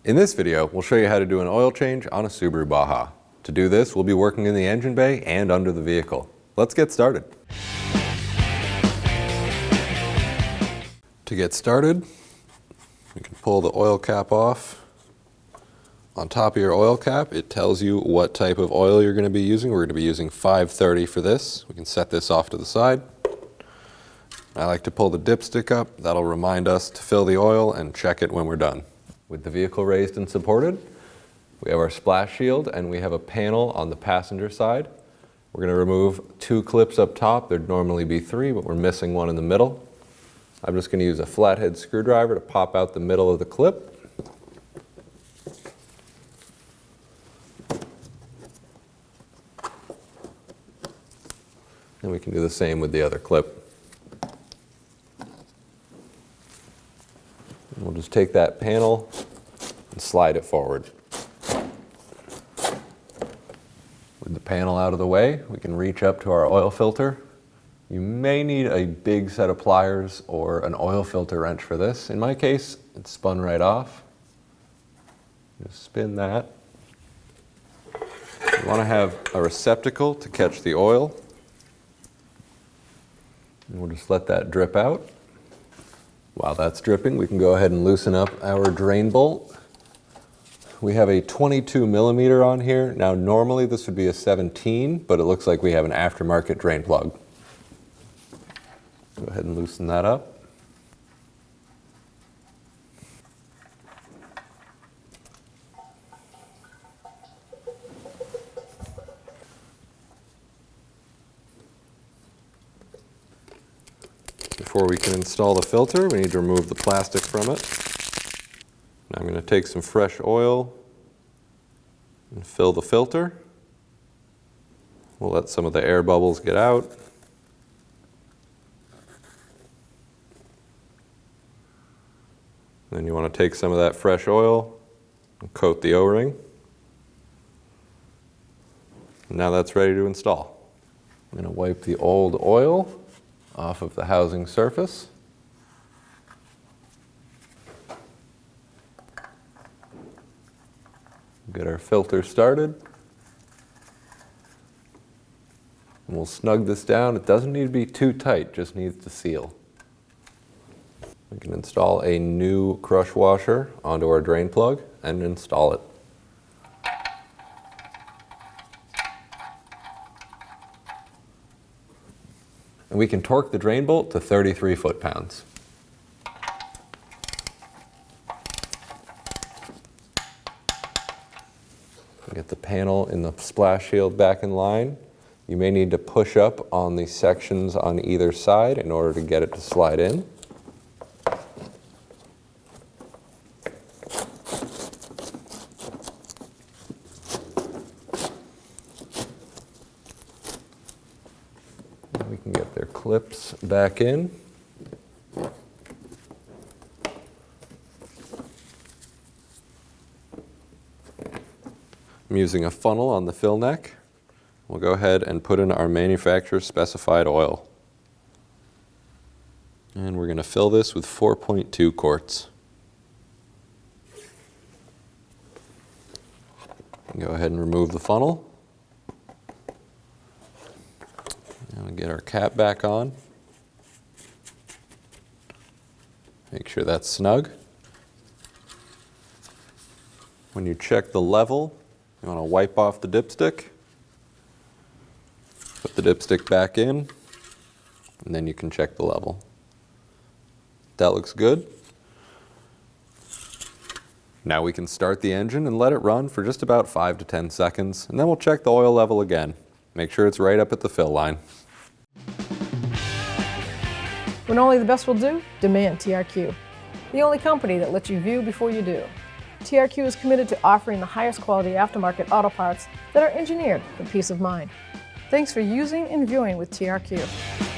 In this video, we'll show you how to do an oil change on a Subaru Baja. To do this, we'll be working in the engine bay and under the vehicle. Let's get started. To get started, you can pull the oil cap off. On top of your oil cap, it tells you what type of oil you're going to be using. We're going to be using 530 for this. We can set this off to the side. I like to pull the dipstick up. That'll remind us to fill the oil and check it when we're done. With the vehicle raised and supported, we have our splash shield and we have a panel on the passenger side. We're going to remove 2 clips up top. There'd normally be 3, but we're missing one in the middle. I'm just going to use a flathead screwdriver to pop out the middle of the clip. And we can do the same with the other clip. And we'll just take that panel and slide it forward. With the panel out of the way, we can reach up to our oil filter. You may need a big set of pliers or an oil filter wrench for this. In my case, it spun right off. Just spin that. You want to have a receptacle to catch the oil. And we'll just let that drip out. While that's dripping, we can go ahead and loosen up our drain bolt. We have a 22 millimeter on here. Now normally this would be a 17, but it looks like we have an aftermarket drain plug. Go ahead and loosen that up. Before we can install the filter, we need to remove the plastic from it. Now I'm going to take some fresh oil and fill the filter. We'll let some of the air bubbles get out. Then you want to take some of that fresh oil and coat the O-ring. Now that's ready to install. I'm going to wipe the old oil off of the housing surface. Get our filter started. And we'll snug this down. It doesn't need to be too tight, just needs to seal. We can install a new crush washer onto our drain plug and install it. And we can torque the drain bolt to 33 foot-pounds. Get the panel in the splash shield back in line. You may need to push up on the sections on either side in order to get it to slide in. We can get their clips back in. I'm using a funnel on the fill neck. We'll go ahead and put in our manufacturer's specified oil. And we're going to fill this with 4.2 quarts. Go ahead and remove the funnel. And get our cap back on. Make sure that's snug. When you check the level, you want to wipe off the dipstick. Put the dipstick back in, and then you can check the level. That looks good. Now we can start the engine and let it run for just about 5 to 10 seconds, and then we'll check the oil level again. Make sure it's right up at the fill line. When only the best will do, demand TRQ. The only company that lets you view before you do. TRQ is committed to offering the highest quality aftermarket auto parts that are engineered for peace of mind. Thanks for using and viewing with TRQ.